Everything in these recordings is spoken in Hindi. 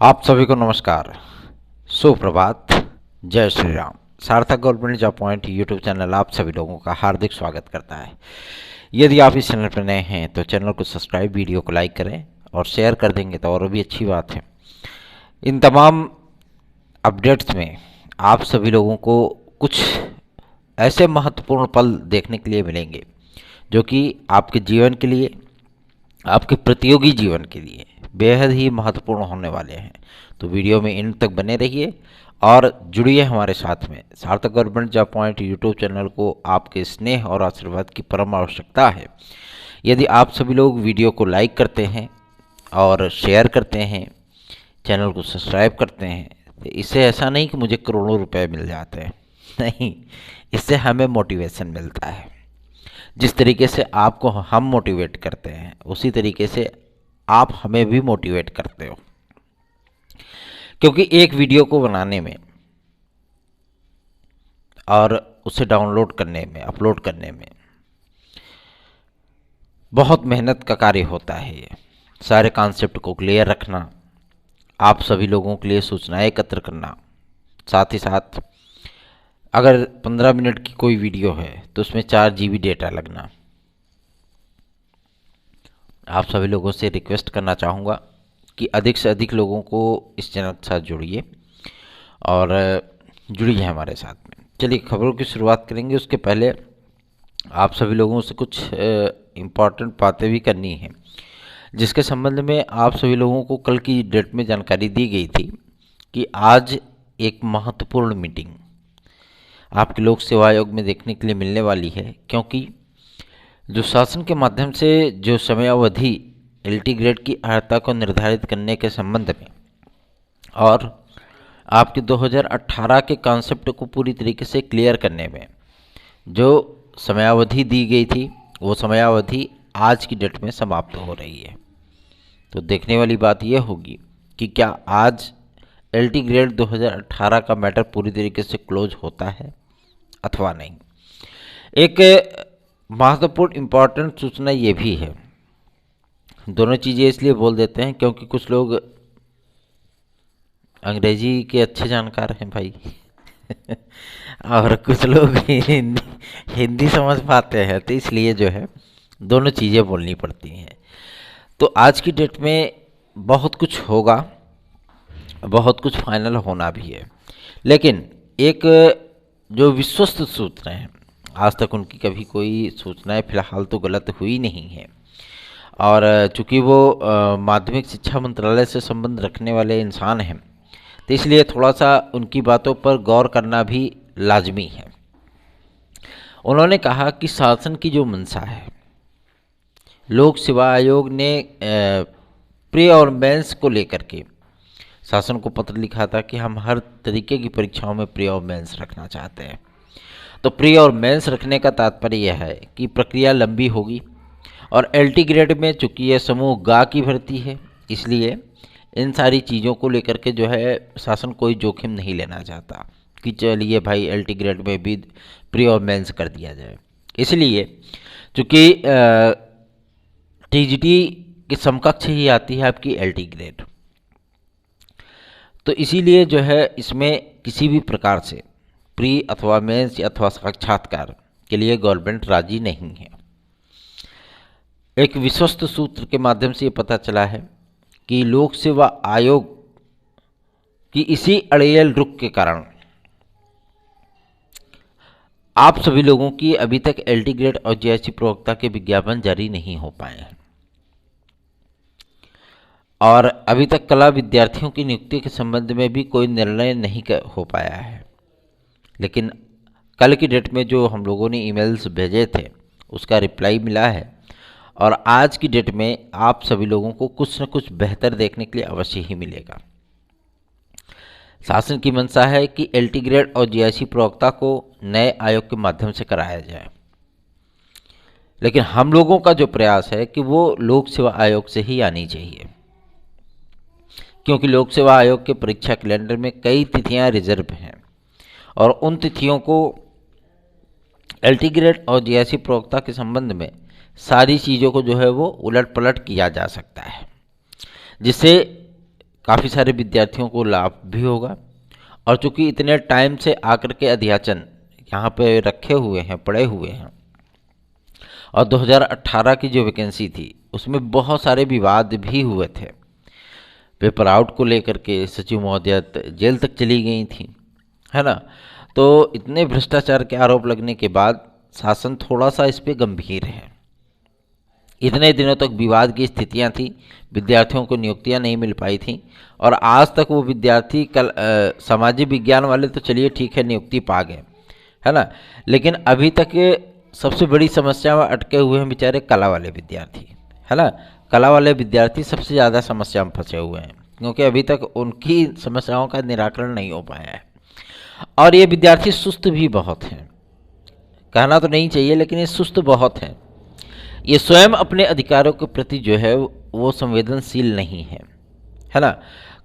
आप सभी को नमस्कार, सुप्रभात, जय श्री राम। सार्थक government job point YouTube channel आप सभी लोगों का हार्दिक स्वागत करता है। यदि आप इस चैनल पर नए हैं तो चैनल को सब्सक्राइब, वीडियो को लाइक करें और शेयर कर देंगे तो और भी अच्छी बात है। इन तमाम अपडेट्स में आप सभी लोगों को कुछ ऐसे महत्वपूर्ण पल देखने के लिए मिलेंगे जो कि आपके जीवन के लिए, आपके प्रतियोगी जीवन के लिए बेहद ही महत्वपूर्ण होने वाले हैं। तो वीडियो में इन तक बने रहिए और जुड़िए हमारे साथ में। सार्थक government job point YouTube channel को आपके स्नेह और आशीर्वाद की परम आवश्यकता है। यदि आप सभी लोग वीडियो को लाइक करते हैं और शेयर करते हैं, चैनल को सब्सक्राइब करते हैं, तो इससे ऐसा नहीं कि मुझे करोड़ों रुपए मिल जाते हैं, नहीं, इससे हमें मोटिवेशन मिलता है। जिस तरीके से आपको हम मोटिवेट करते हैं उसी तरीके से आप हमें भी मोटिवेट करते हो, क्योंकि एक वीडियो को बनाने में और उसे डाउनलोड करने में, अपलोड करने में बहुत मेहनत का कार्य होता है। ये सारे कॉन्सेप्ट को क्लियर रखना, आप सभी लोगों के लिए सूचनाएं एकत्र करना, साथ ही साथ अगर 15 मिनट की कोई वीडियो है तो उसमें 4 GB डेटा लगना। आप सभी लोगों से रिक्वेस्ट करना चाहूँगा कि अधिक से अधिक लोगों को इस चैनल के साथ जुड़िए और जुड़िए हमारे साथ में। चलिए खबरों की शुरुआत करेंगे। उसके पहले आप सभी लोगों से कुछ इम्पॉर्टेंट बातें भी करनी हैं, जिसके संबंध में आप सभी लोगों को कल की डेट में जानकारी दी गई थी कि आज एक महत्वपूर्ण मीटिंग आपके लोक सेवा आयोग में देखने के लिए मिलने वाली है। क्योंकि जो शासन के माध्यम से जो समयावधि LT ग्रेड की अर्हता को निर्धारित करने के संबंध में और आपके 2018 के कॉन्सेप्ट को पूरी तरीके से क्लियर करने में जो समयावधि दी गई थी, वो समयावधि आज की डेट में समाप्त हो रही है। तो देखने वाली बात यह होगी कि क्या आज LT ग्रेड 2018 का मैटर पूरी तरीके से क्लोज होता है अथवा नहीं। एक महत्वपूर्ण इम्पॉर्टेंट सूचना ये भी है, दोनों चीज़ें इसलिए बोल देते हैं क्योंकि कुछ लोग अंग्रेजी के अच्छे जानकार हैं भाई और कुछ लोग हिंदी समझ पाते हैं, तो इसलिए जो है दोनों चीज़ें बोलनी पड़ती हैं। तो आज की डेट में बहुत कुछ होगा, बहुत कुछ फाइनल होना भी है, लेकिन एक जो विश्वस्त सूचनाएं हैं, आज तक उनकी कभी कोई सूचनाएं फिलहाल तो गलत हुई नहीं है। और चूंकि वो माध्यमिक शिक्षा मंत्रालय से संबंध रखने वाले इंसान हैं, तो इसलिए थोड़ा सा उनकी बातों पर गौर करना भी लाजमी है। उन्होंने कहा कि शासन की जो मंशा है, लोक सेवा आयोग ने प्री और मेंस को लेकर के शासन को पत्र लिखा था कि हम हर तरीके की परीक्षाओं में प्री और मेंस रखना चाहते हैं। तो प्री और मेंस रखने का तात्पर्य यह है कि प्रक्रिया लंबी होगी और LT ग्रेड में चूंकि यह समूह गा की भर्ती है, इसलिए इन सारी चीज़ों को लेकर के जो है शासन कोई जोखिम नहीं लेना चाहता कि चलिए भाई LT ग्रेड में भी प्री और मेंस कर दिया जाए। इसलिए चूँकि TGT के समकक्ष ही आती है आपकी LT ग्रेड, तो इसीलिए जो है इसमें किसी भी प्रकार से प्री अथवा मेंस अथवा साक्षात्कार के लिए गवर्नमेंट राजी नहीं है। एक विश्वस्त सूत्र के माध्यम से ये पता चला है कि लोक सेवा आयोग की इसी अड़ियल रुख के कारण आप सभी लोगों की अभी तक LT ग्रेड और JIC प्रवक्ता के विज्ञापन जारी नहीं हो पाए हैं और अभी तक कला विद्यार्थियों की नियुक्ति के संबंध में भी कोई निर्णय नहीं हो पाया है। लेकिन कल की डेट में जो हम लोगों ने ईमेल्स भेजे थे उसका रिप्लाई मिला है और आज की डेट में आप सभी लोगों को कुछ न कुछ बेहतर देखने के लिए अवश्य ही मिलेगा। शासन की मंशा है कि LT ग्रेड और JIC प्रवक्ता को नए आयोग के माध्यम से कराया जाए, लेकिन हम लोगों का जो प्रयास है कि वो लोक सेवा आयोग से ही आनी चाहिए, क्योंकि लोक सेवा आयोग के परीक्षा कैलेंडर में कई तिथियां रिजर्व हैं और उन तिथियों को LT ग्रेड और JIC प्रवक्ता के संबंध में सारी चीज़ों को जो है वो उलट पलट किया जा सकता है, जिससे काफ़ी सारे विद्यार्थियों को लाभ भी होगा। और चूंकि इतने टाइम से आकर के अध्याचन यहाँ पे रखे हुए हैं, पड़े हुए हैं, और 2018 की जो वैकेंसी थी उसमें बहुत सारे विवाद भी हुए थे। पेपर आउट को लेकर के सचिव महोदया जेल तक चली गई थी, है ना। तो इतने भ्रष्टाचार के आरोप लगने के बाद शासन थोड़ा सा इस पे गंभीर है। इतने दिनों तक विवाद की स्थितियां थी, विद्यार्थियों को नियुक्तियां नहीं मिल पाई थी, और आज तक वो विद्यार्थी कल सामाजिक विज्ञान वाले तो चलिए ठीक है नियुक्ति पा गए, है ना, लेकिन अभी तक ये सबसे बड़ी समस्या में अटके हुए हैं बेचारे कला वाले विद्यार्थी, है ना। कला वाले विद्यार्थी सबसे ज़्यादा समस्या में फंसे हुए हैं, क्योंकि अभी तक उनकी समस्याओं का निराकरण नहीं हो पाया है। और ये विद्यार्थी सुस्त भी बहुत हैं, कहना तो नहीं चाहिए लेकिन ये सुस्त बहुत हैं। ये स्वयं अपने अधिकारों के प्रति जो है वो संवेदनशील नहीं है ना।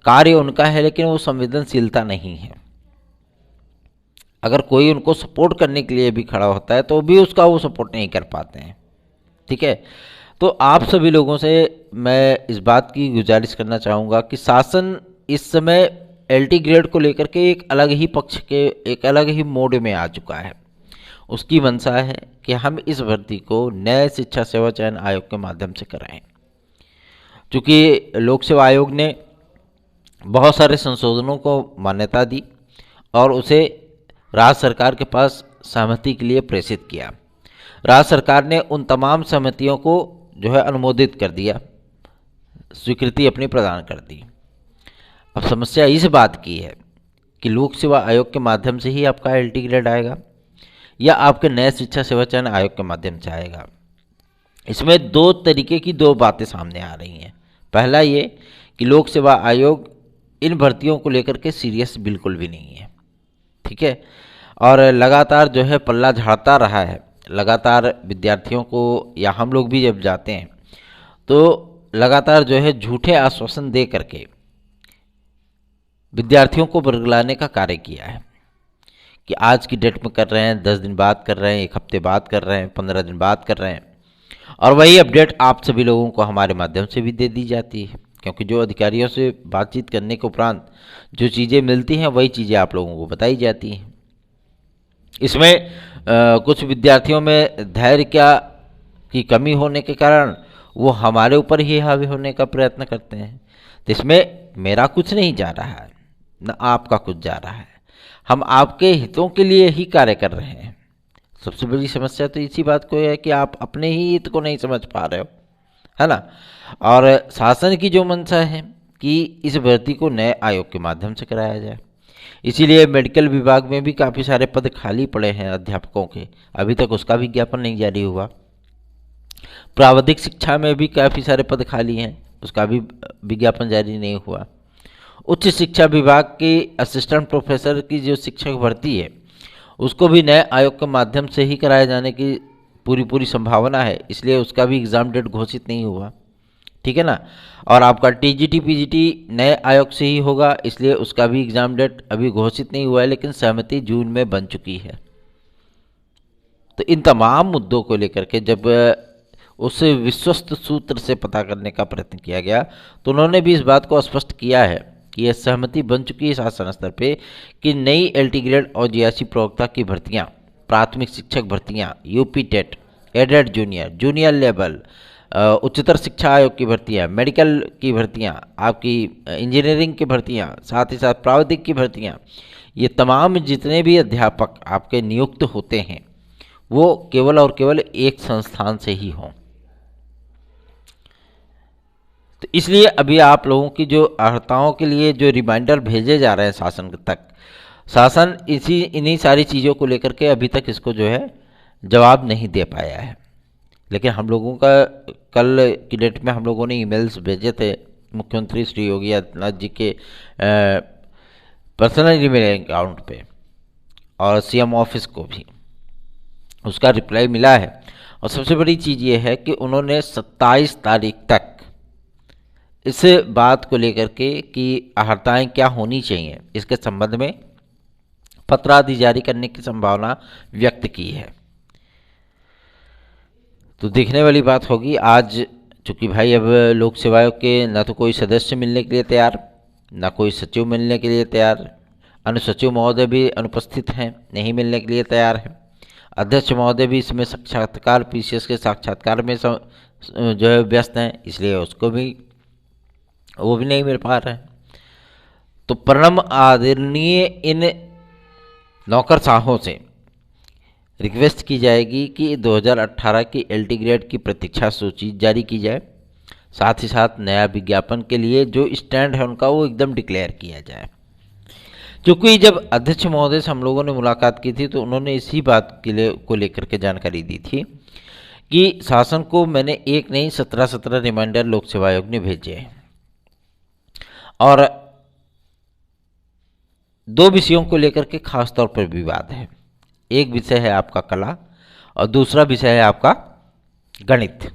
कार्य उनका है लेकिन वो संवेदनशीलता नहीं है। अगर कोई उनको सपोर्ट करने के लिए भी खड़ा होता है तो भी उसका वो सपोर्ट नहीं कर पाते हैं, ठीक है। तो आप सभी लोगों से मैं इस बात की गुजारिश करना चाहूँगा कि शासन इस समय एलटी ग्रेड को लेकर के एक अलग ही पक्ष के, एक अलग ही मोड में आ चुका है। उसकी मंशा है कि हम इस भर्ती को नए शिक्षा सेवा चयन आयोग के माध्यम से कराएं। चूँकि लोक सेवा आयोग ने बहुत सारे संशोधनों को मान्यता दी और उसे राज्य सरकार के पास सहमति के लिए प्रेषित किया। राज्य सरकार ने उन तमाम सहमतियों को जो है अनुमोदित कर दिया, स्वीकृति अपनी प्रदान कर दी। अब समस्या इस बात की है कि लोक सेवा आयोग के माध्यम से ही आपका एलटी ग्रेड आएगा या आपके नए शिक्षा सेवा चयन आयोग के माध्यम से आएगा। इसमें दो तरीके की दो बातें सामने आ रही हैं। पहला ये कि लोक सेवा आयोग इन भर्तियों को लेकर के सीरियस बिल्कुल भी नहीं है, ठीक है, और लगातार जो है पल्ला झाड़ता रहा है। लगातार विद्यार्थियों को, या हम लोग भी जब जाते हैं तो लगातार जो है झूठे आश्वासन दे करके विद्यार्थियों को बरगलाने का कार्य किया है कि आज की डेट में कर रहे हैं, 10 दिन बाद कर रहे हैं, 1 हफ्ते बाद कर रहे हैं, 15 दिन बाद कर रहे हैं, और वही अपडेट आप सभी लोगों को हमारे माध्यम से भी दे दी जाती है, क्योंकि जो अधिकारियों से बातचीत करने के उपरांत जो चीज़ें मिलती हैं वही चीज़ें आप लोगों को बताई जाती हैं। इसमें कुछ विद्यार्थियों में धैर्य की कमी होने के कारण वो हमारे ऊपर ही हावी होने का प्रयत्न करते हैं। तो इसमें मेरा कुछ नहीं जा रहा है, न आपका कुछ जा रहा है, हम आपके हितों के लिए ही कार्य कर रहे हैं। सबसे बड़ी समस्या तो इसी बात को है कि आप अपने ही हित को नहीं समझ पा रहे हो, है ना। और शासन की जो मंशा है कि इस भर्ती को नए आयोग के माध्यम से कराया जाए, इसीलिए मेडिकल विभाग में भी काफ़ी सारे पद खाली पड़े हैं अध्यापकों के, अभी तक उसका विज्ञापन नहीं जारी हुआ। प्राविधिक शिक्षा में भी काफ़ी सारे पद खाली हैं, उसका भी विज्ञापन जारी नहीं हुआ। उच्च शिक्षा विभाग की असिस्टेंट प्रोफेसर की जो शिक्षक भर्ती है उसको भी नए आयोग के माध्यम से ही कराए जाने की पूरी संभावना है, इसलिए उसका भी एग्ज़ाम डेट घोषित नहीं हुआ, ठीक है ना। और आपका टीजीटी पीजीटी नए आयोग से ही होगा, इसलिए उसका भी एग्ज़ाम डेट अभी घोषित नहीं हुआ है, लेकिन सहमति जून में बन चुकी है। तो इन तमाम मुद्दों को लेकर के जब उस विश्वस्त सूत्र से पता करने का प्रयत्न किया गया तो उन्होंने भी इस बात को स्पष्ट किया है कि यह सहमति बन चुकी है शासन स्तर पे कि नई एलटी ग्रेड और जीआईसी प्रवक्ता की भर्तियां, प्राथमिक शिक्षक भर्तियां, UP TET, aided junior, junior level, उच्चतर शिक्षा आयोग की भर्तियां, मेडिकल की भर्तियां, आपकी इंजीनियरिंग की भर्तियां, साथ ही साथ प्राविधिक की भर्तियां, ये तमाम जितने भी अध्यापक आपके नियुक्त होते हैं वो केवल और केवल एक संस्थान से ही हों। तो इसलिए अभी आप लोगों की जो अर्हताओं के लिए जो रिमाइंडर भेजे जा रहे हैं शासन तक, शासन इन्हीं सारी चीज़ों को लेकर के अभी तक इसको जो है जवाब नहीं दे पाया है। लेकिन हम लोगों का कल की डेट में हम लोगों ने ईमेल्स भेजे थे मुख्यमंत्री श्री योगी आदित्यनाथ जी के पर्सनल ईमेल अकाउंट पे और सीएम ऑफिस को भी उसका रिप्लाई मिला है। और सबसे बड़ी चीज़ ये है कि उन्होंने 27 तारीख तक इस बात को लेकर के कि अर्हताएँ क्या होनी चाहिए इसके संबंध में पत्र आदि जारी करने की संभावना व्यक्त की है। तो देखने वाली बात होगी। आज चूँकि भाई अब लोक सेवा आयोग के न तो कोई सदस्य मिलने के लिए तैयार, ना कोई सचिव मिलने के लिए तैयार। अनुसचिव महोदय भी अनुपस्थित हैं, नहीं मिलने के लिए तैयार हैं। अध्यक्ष महोदय भी इसमें साक्षात्कार पीसीएस के साक्षात्कार में जो है व्यस्त हैं, इसलिए उसको भी वो भी नहीं मिल पा रहे हैं। तो प्रणम आदरणीय इन नौकरशाहों से रिक्वेस्ट की जाएगी कि 2018 की एलटी ग्रेड की प्रतीक्षा सूची जारी की जाए। साथ ही साथ नया विज्ञापन के लिए जो स्टैंड है उनका वो एकदम डिक्लेयर किया जाए। क्योंकि जब अध्यक्ष महोदय से हम लोगों ने मुलाकात की थी तो उन्होंने इसी बात के लिए को लेकर के जानकारी दी थी कि शासन को मैंने एक नहीं 17 रिमाइंडर लोक सेवा आयोग ने भेजे हैं और 2 विषयों को लेकर के खास तौर पर विवाद है। एक विषय है आपका कला और दूसरा विषय है आपका गणित।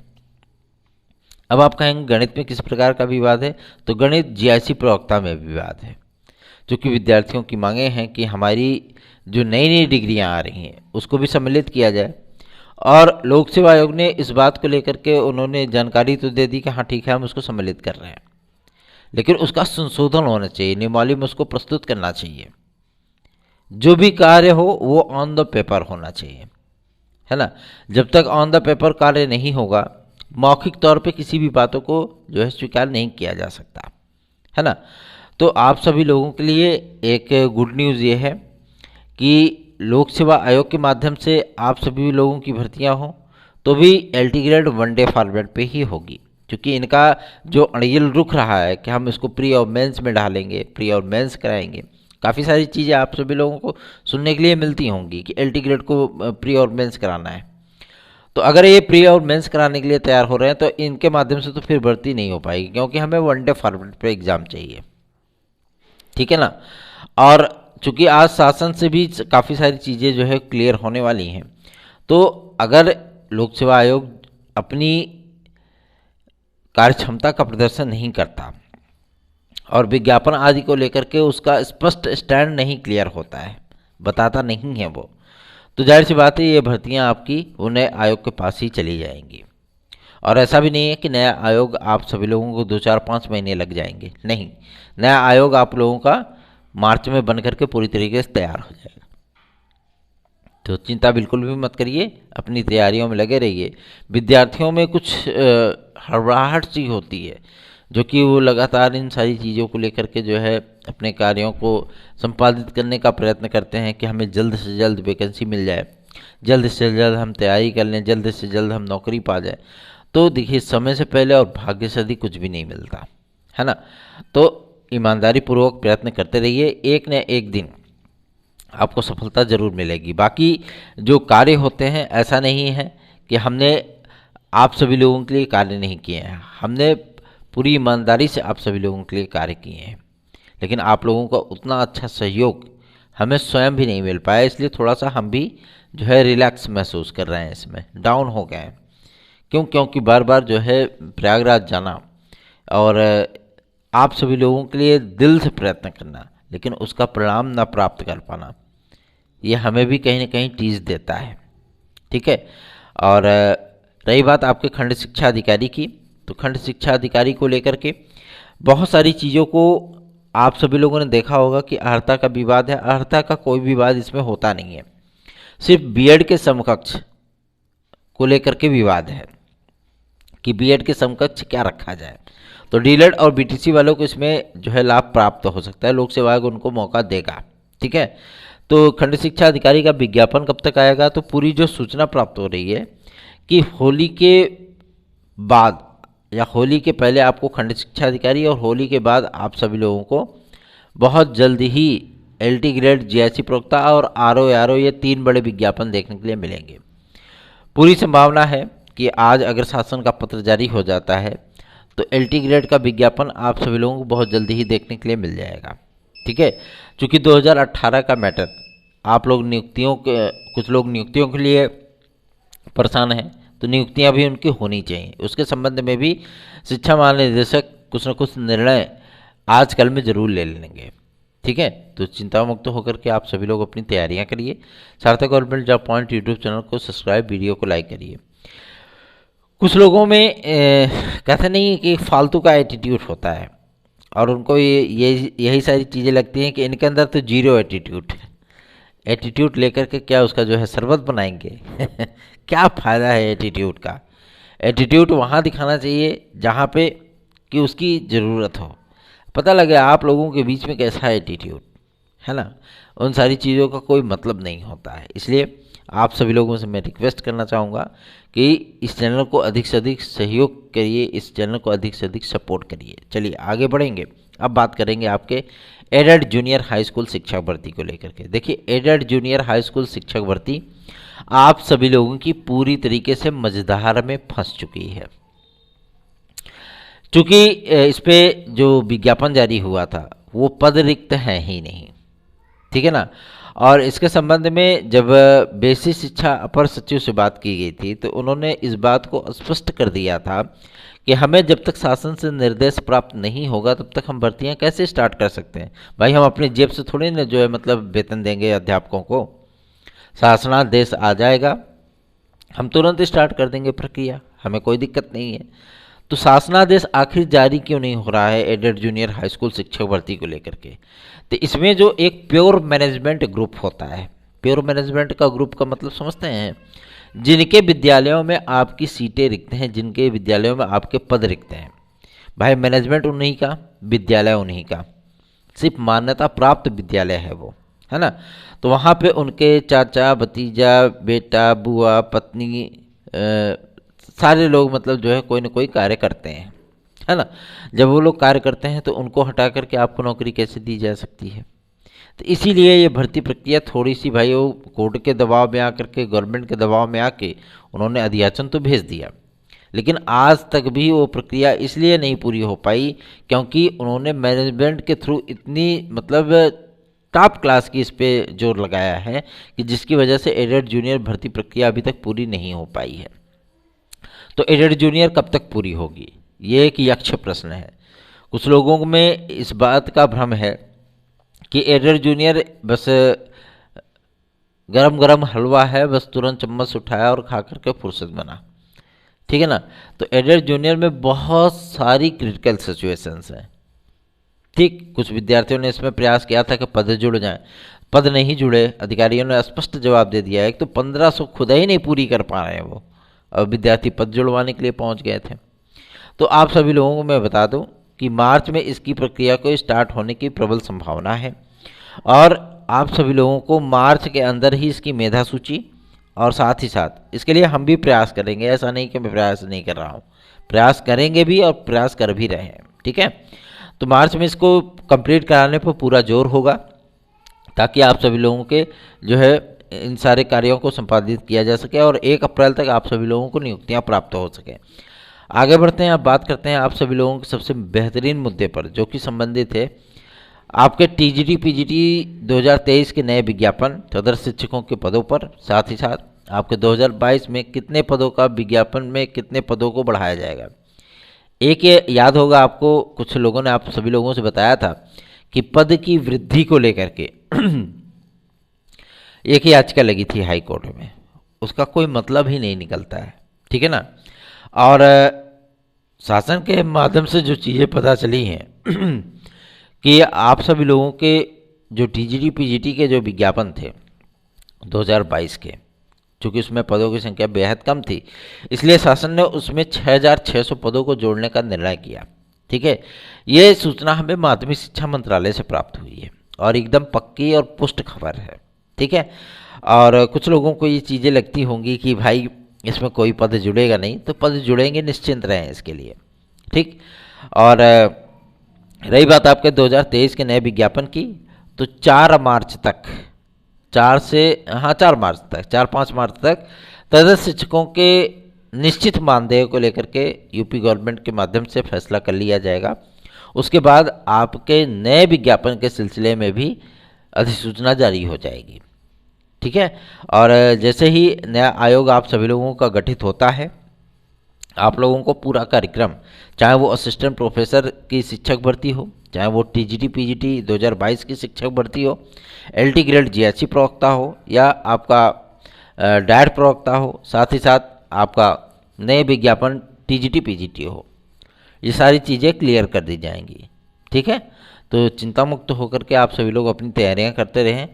अब आप कहेंगे गणित में किस प्रकार का विवाद है, तो गणित जीआईसी प्रवक्ता में विवाद है। क्योंकि विद्यार्थियों की मांगे हैं कि हमारी जो नई नई डिग्रियां आ रही हैं उसको भी सम्मिलित किया जाए और लोक सेवा आयोग ने इस बात को लेकर के उन्होंने जानकारी तो दे दी कि हाँ ठीक है हम उसको सम्मिलित कर रहे हैं, लेकिन उसका संशोधन होना चाहिए, नियमावली में उसको प्रस्तुत करना चाहिए। जो भी कार्य हो वो ऑन द पेपर होना चाहिए, है ना। जब तक ऑन द पेपर कार्य नहीं होगा, मौखिक तौर पे किसी भी बातों को जो है स्वीकार नहीं किया जा सकता, है ना। तो आप सभी लोगों के लिए एक गुड न्यूज़ ये है कि लोक सेवा आयोग के माध्यम से आप सभी लोगों की भर्तियां हों तो भी एलटी ग्रेड 1 डे फॉर्मेट पे ही होगी। क्योंकि इनका जो अड़ियल रुख रहा है कि हम इसको प्री और मेंस में डालेंगे, प्री और मेंस कराएंगे, काफ़ी सारी चीज़ें आप सभी लोगों को सुनने के लिए मिलती होंगी कि एलटी ग्रेड को प्री और मेंस कराना है। तो अगर ये प्री और मेंस कराने के लिए तैयार हो रहे हैं तो इनके माध्यम से तो फिर भर्ती नहीं हो पाएगी, क्योंकि हमें 1 डे फॉर्मेट पे एग्ज़ाम चाहिए, ठीक है ना। और चूंकि आज शासन से भी काफ़ी सारी चीज़ें जो है क्लियर होने वाली हैं, तो अगर लोक सेवा आयोग अपनी कार्यक्षमता का प्रदर्शन नहीं करता और विज्ञापन आदि को लेकर के उसका स्पष्ट स्टैंड नहीं क्लियर होता है, बताता नहीं है वो, तो जाहिर सी बात है ये भर्तियां आपकी वो नए आयोग के पास ही चली जाएंगी। और ऐसा भी नहीं है कि नया आयोग आप सभी लोगों को 2-4-5 महीने लग जाएंगे, नहीं, नया आयोग आप लोगों का मार्च में बन करके पूरी तरीके से तैयार हो जाएगा। तो चिंता बिल्कुल भी मत करिए, अपनी तैयारियों में लगे रहिए। विद्यार्थियों में कुछ हड़बड़ाहट सी होती है, जो कि वो लगातार इन सारी चीज़ों को लेकर के जो है अपने कार्यों को संपादित करने का प्रयत्न करते हैं कि हमें जल्द से जल्द वैकेंसी मिल जाए, जल्द से जल्द हम तैयारी कर लें, जल्द से जल्द हम नौकरी पा जाए। तो देखिए समय से पहले और भाग्य से अधिक कुछ भी नहीं मिलता, है ना। तो ईमानदारी पूर्वक प्रयत्न करते रहिए, एक न एक दिन आपको सफलता ज़रूर मिलेगी। बाकी जो कार्य होते हैं ऐसा नहीं है कि हमने आप सभी लोगों के लिए कार्य नहीं किए हैं, हमने पूरी ईमानदारी से आप सभी लोगों के लिए कार्य किए हैं, लेकिन आप लोगों का उतना अच्छा सहयोग हमें स्वयं भी नहीं मिल पाया, इसलिए थोड़ा सा हम भी जो है रिलैक्स महसूस कर रहे हैं, इसमें डाउन हो गए हैं। क्योंकि बार बार जो है प्रयागराज जाना और आप सभी लोगों के लिए दिल से प्रयत्न करना, लेकिन उसका परिणाम ना प्राप्त कर पाना, ये हमें भी कहीं ना कहीं टीज देता है, ठीक है। और रही बात आपके खंड शिक्षा अधिकारी की, तो खंड शिक्षा अधिकारी को लेकर के बहुत सारी चीज़ों को आप सभी लोगों ने देखा होगा कि अर्हता का विवाद है। अर्हता का कोई विवाद इसमें होता नहीं है, सिर्फ बीएड के समकक्ष को लेकर के विवाद है कि बीएड के समकक्ष क्या रखा जाए। तो डीएलएड और बीटीसी वालों को इसमें जो है लाभ प्राप्त हो सकता है, लोक सेवा आयोग उनको मौका देगा, ठीक है। तो खंड शिक्षा अधिकारी का विज्ञापन कब तक आएगा, तो पूरी जो सूचना प्राप्त हो रही है कि होली के बाद या होली के पहले आपको खंड शिक्षा अधिकारी और होली के बाद आप सभी लोगों को बहुत जल्द ही एलटी ग्रेड, जीआईसी प्रवक्ता और आरओ ये 3 बड़े विज्ञापन देखने के लिए मिलेंगे। पूरी संभावना है कि आज अगर शासन का पत्र जारी हो जाता है तो एलटी ग्रेड का विज्ञापन आप सभी लोगों को बहुत जल्दी ही देखने के लिए मिल जाएगा, ठीक है। चूँकि 2018 का मैटर आप लोग कुछ लोग नियुक्तियों के लिए परेशान हैं, तो नियुक्तियां भी उनकी होनी चाहिए। उसके संबंध में भी शिक्षा महानिदेशक कुछ न कुछ निर्णय आजकल में ज़रूर ले लेंगे, ठीक है। तो चिंता मुक्त होकर के आप सभी लोग अपनी तैयारियां करिए। सार्थक government job point YouTube channel को सब्सक्राइब, वीडियो को लाइक करिए। कुछ लोगों में कहते नहीं कि फालतू का एटीट्यूड होता है, और उनको ये यही सारी चीज़ें लगती हैं कि इनके अंदर तो जीरो एटीट्यूड है। एटीट्यूड लेकर के क्या उसका जो है शरबत बनाएंगे? क्या फ़ायदा है एटीट्यूड का? एटीट्यूड वहाँ दिखाना चाहिए जहाँ पे कि उसकी ज़रूरत हो, पता लगे आप लोगों के बीच में कैसा है एटीट्यूड, है ना। उन सारी चीज़ों का कोई मतलब नहीं होता है। इसलिए आप सभी लोगों से मैं रिक्वेस्ट करना चाहूँगा कि इस चैनल को अधिक से अधिक सहयोग करिए, इस चैनल को अधिक से अधिक सपोर्ट करिए। चलिए आगे बढ़ेंगे। अब बात करेंगे आपके एडेड जूनियर हाई स्कूल शिक्षक भर्ती को लेकर के। देखिए, एडेड जूनियर हाई स्कूल शिक्षक भर्ती आप सभी लोगों की पूरी तरीके से मझधार में फंस चुकी है। चूँकि इस पे जो विज्ञापन जारी हुआ था वो पद रिक्त है ही नहीं, ठीक है ना। और इसके संबंध में जब बेसिक शिक्षा अपर सचिव से बात की गई थी तो उन्होंने इस बात को स्पष्ट कर दिया था कि हमें जब तक शासन से निर्देश प्राप्त नहीं होगा तब तक हम भर्तियां कैसे स्टार्ट कर सकते हैं। भाई हम अपनी जेब से थोड़ी ना जो है मतलब वेतन देंगे अध्यापकों को। शासनादेश आ जाएगा, हम तुरंत स्टार्ट कर देंगे प्रक्रिया, हमें कोई दिक्कत नहीं है। तो शासनादेश आखिर जारी क्यों नहीं हो रहा है एडेड जूनियर हाई स्कूल शिक्षक भर्ती को लेकर के? तो इसमें जो एक प्योर मैनेजमेंट ग्रुप होता है, प्योर मैनेजमेंट का ग्रुप का मतलब समझते हैं, जिनके विद्यालयों में आपकी सीटें रिक्त हैं, जिनके विद्यालयों में आपके पद रिक्त हैं। भाई मैनेजमेंट उन्हीं का, विद्यालय उन्हीं का, सिर्फ मान्यता प्राप्त विद्यालय है वो, है ना। तो वहाँ पे उनके चाचा, भतीजा, बेटा, बुआ, पत्नी, सारे लोग मतलब जो है कोई ना कोई कार्य करते हैं, है ना। जब वो लोग कार्य करते हैं तो उनको हटा करके आपको नौकरी कैसे दी जा सकती है? तो इसीलिए ये भर्ती प्रक्रिया थोड़ी सी भाई वो कोर्ट के दबाव में आकर के, गवर्नमेंट के दबाव में आके उन्होंने अधियाचन तो भेज दिया, लेकिन आज तक भी वो प्रक्रिया इसलिए नहीं पूरी हो पाई क्योंकि उन्होंने मैनेजमेंट के थ्रू इतनी मतलब टॉप क्लास की इस पर जोर लगाया है कि जिसकी वजह से एडेड जूनियर भर्ती प्रक्रिया अभी तक पूरी नहीं हो पाई है। तो एडेड जूनियर कब तक पूरी होगी, ये एक यक्ष प्रश्न है। कुछ लोगों में इस बात का भ्रम है कि एडेड जूनियर बस गरम गरम हलवा है, बस तुरंत चम्मच उठाया और खा करके फुर्सत बना, ठीक है ना। तो एडेड जूनियर में बहुत सारी क्रिटिकल सिचुएशंस हैं, ठीक। कुछ विद्यार्थियों ने इसमें प्रयास किया था कि पद जुड़ जाएं, पद नहीं जुड़े। अधिकारियों ने स्पष्ट जवाब दे दिया है। एक तो 1500 खुद ही नहीं पूरी कर पा रहे हैं वो, और विद्यार्थी पद जुड़वाने के लिए पहुंच गए थे। तो आप सभी लोगों को मैं बता दूं कि मार्च में इसकी प्रक्रिया को स्टार्ट होने की प्रबल संभावना है, और आप सभी लोगों को मार्च के अंदर ही इसकी मेधा सूची, और साथ ही साथ इसके लिए हम भी प्रयास करेंगे। ऐसा नहीं कि मैं प्रयास नहीं कर रहा हूँ, प्रयास करेंगे भी और प्रयास कर भी रहे हैं, ठीक है। तो मार्च में इसको कंप्लीट कराने पर पूरा जोर होगा ताकि आप सभी लोगों के जो है इन सारे कार्यों को संपादित किया जा सके और 1 अप्रैल तक आप सभी लोगों को नियुक्तियां प्राप्त हो सके। आगे बढ़ते हैं, अब बात करते हैं आप सभी लोगों के सबसे बेहतरीन मुद्दे पर जो कि संबंधित है आपके टीजीटी पीजीटी 2023 के नए विज्ञापन तदर्थ शिक्षकों के पदों पर। साथ ही साथ आपके 2022 में कितने पदों का विज्ञापन में कितने पदों को बढ़ाया जाएगा। एक ये याद होगा आपको, कुछ लोगों ने आप सभी लोगों से बताया था कि पद की वृद्धि को लेकर के एक याचिका लगी थी हाई कोर्ट में, उसका कोई मतलब ही नहीं निकलता है, ठीक है ना। और शासन के माध्यम से जो चीज़ें पता चली हैं कि आप सभी लोगों के जो टीजीटी पीजीटी के जो विज्ञापन थे 2022 के, चूँकि उसमें पदों की संख्या बेहद कम थी, इसलिए शासन ने उसमें 6600 पदों को जोड़ने का निर्णय किया, ठीक है। ये सूचना हमें माध्यमिक शिक्षा मंत्रालय से प्राप्त हुई है और एकदम पक्की और पुष्ट खबर है, ठीक है। और कुछ लोगों को ये चीज़ें लगती होंगी कि भाई इसमें कोई पद जुड़ेगा नहीं, तो पद जुड़ेंगे, निश्चिंत रहें इसके लिए, ठीक। और रही बात आपके 2023 के नए विज्ञापन की, तो 4 मार्च तक 4-5 मार्च तक तदर्थ शिक्षकों के निश्चित मानदेय को लेकर के यूपी गवर्नमेंट के माध्यम से फैसला कर लिया जाएगा। उसके बाद आपके नए विज्ञापन के सिलसिले में भी अधिसूचना जारी हो जाएगी, ठीक है। और जैसे ही नया आयोग आप सभी लोगों का गठित होता है, आप लोगों को पूरा कार्यक्रम, चाहे वो असिस्टेंट प्रोफेसर की शिक्षक भर्ती हो, चाहे वो टीजीटी पीजीटी 2022 की शिक्षक भर्ती हो, एलटी ग्रेड जीएससी प्रवक्ता हो, या आपका डायट प्रवक्ता हो, साथ ही साथ आपका नए विज्ञापन टीजीटी पीजीटी हो, ये सारी चीज़ें क्लियर कर दी जाएंगी, ठीक है। तो चिंता मुक्त होकर के आप सभी लोग अपनी तैयारियां करते रहें,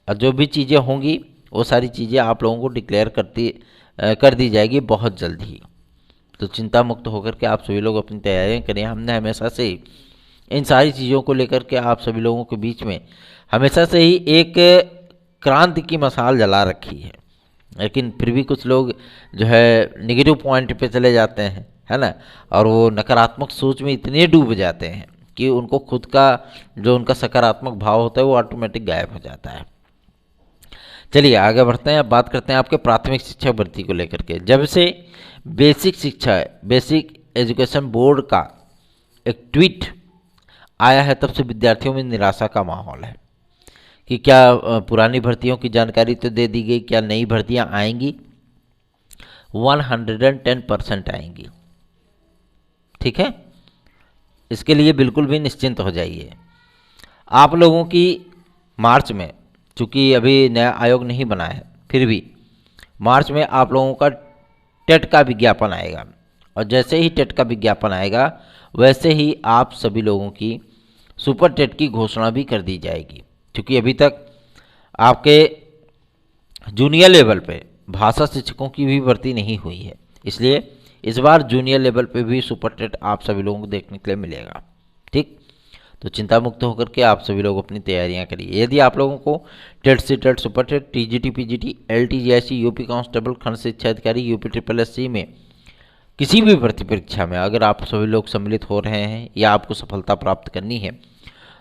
और जो भी चीज़ें होंगी वो सारी चीज़ें आप लोगों को डिक्लेयर कर दी जाएगी बहुत जल्द ही। तो चिंता मुक्त होकर के आप सभी लोग अपनी तैयारियां करें। हमने हमेशा से ही इन सारी चीज़ों को लेकर के आप सभी लोगों के बीच में हमेशा से ही एक क्रांति की मशाल जला रखी है, लेकिन फिर भी कुछ लोग जो है नेगेटिव पॉइंट पे चले जाते हैं, है ना, और वो नकारात्मक सोच में इतने डूब जाते हैं कि उनको खुद का जो उनका सकारात्मक भाव होता है वो ऑटोमेटिक गायब हो जाता है। चलिए आगे बढ़ते हैं। अब बात करते हैं आपके प्राथमिक शिक्षा भर्ती को लेकर के। जब से बेसिक एजुकेशन बोर्ड का एक ट्वीट आया है, तब से विद्यार्थियों में निराशा का माहौल है कि क्या पुरानी भर्तियों की जानकारी तो दे दी गई, क्या नई भर्तियां आएंगी? 110% आएंगी। ठीक है, इसके लिए बिल्कुल भी निश्चिंत हो जाइए। आप लोगों की मार्च में, चूँकि अभी नया आयोग नहीं बना है, फिर भी मार्च में आप लोगों का टेट का विज्ञापन आएगा, और जैसे ही टेट का विज्ञापन आएगा वैसे ही आप सभी लोगों की सुपर टेट की घोषणा भी कर दी जाएगी। क्योंकि अभी तक आपके जूनियर लेवल पे भाषा शिक्षकों की भी भर्ती नहीं हुई है, इसलिए इस बार जूनियर लेवल पे भी सुपर टेट आप सभी लोगों को देखने के लिए मिलेगा। ठीक, तो चिंता मुक्त होकर के आप सभी लोग अपनी तैयारियां करिए। यदि आप लोगों को TET C TET, super TET, TGT, PGT, LT GIC, UP constable, खंड शिक्षा अधिकारी, यूपी ट्रिपल एससी में किसी भी भर्ती परीक्षा में अगर आप सभी लोग सम्मिलित हो रहे हैं या आपको सफलता प्राप्त करनी है,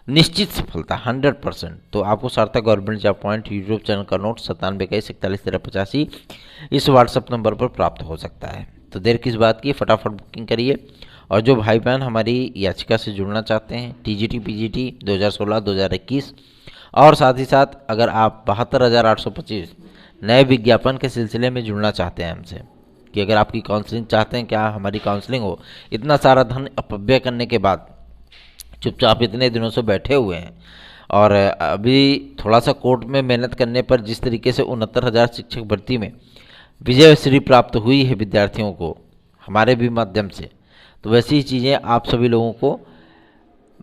निश्चित सफलता 100%, तो आपको सार्थक government job point YouTube channel का नोट 9721411385 इस व्हाट्सएप नंबर पर प्राप्त हो सकता है। तो देर किस बात की, फटाफट बुकिंग करिए। और जो भाई बहन हमारी याचिका से जुड़ना चाहते हैं, टीजीटी पीजीटी 2016-2021, और साथ ही साथ अगर आप 72,825 नए विज्ञापन के सिलसिले में जुड़ना चाहते हैं हमसे, कि अगर आपकी काउंसलिंग चाहते हैं, क्या हमारी काउंसलिंग हो, इतना सारा धन अपव्यय करने के बाद चुपचाप इतने दिनों से बैठे हुए हैं, और अभी थोड़ा सा कोर्ट में मेहनत करने पर जिस तरीके से 69,000 शिक्षक भर्ती में विजय श्री प्राप्त हुई है विद्यार्थियों को हमारे भी माध्यम से, तो वैसी ही चीज़ें आप सभी लोगों को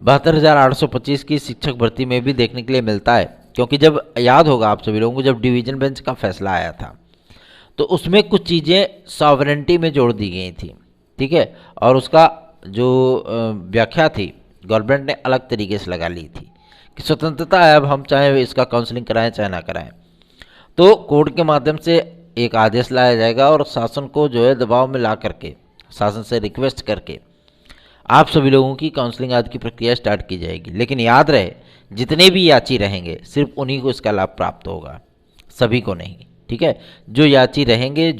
72,825 की शिक्षक भर्ती में भी देखने के लिए मिलता है। क्योंकि जब याद होगा आप सभी लोगों को, जब डिवीजन बेंच का फैसला आया था तो उसमें कुछ चीज़ें सॉवरेंटी में जोड़ दी गई थी। ठीक है, और उसका जो व्याख्या थी गवर्नमेंट ने अलग तरीके से लगा ली थी कि स्वतंत्रता है, अब हम चाहे इसका काउंसलिंग कराएं चाहे ना कराएं। तो कोर्ट के माध्यम से एक आदेश लाया जाएगा और शासन को जो है दबाव में ला करके, शासन से रिक्वेस्ट करके आप सभी लोगों की काउंसलिंग आदि की प्रक्रिया स्टार्ट की जाएगी। लेकिन याद रहे, जितने भी याची रहेंगे सिर्फ उन्हीं को इसका लाभ प्राप्त होगा, सभी को नहीं। ठीक है, जो याची रहेंगे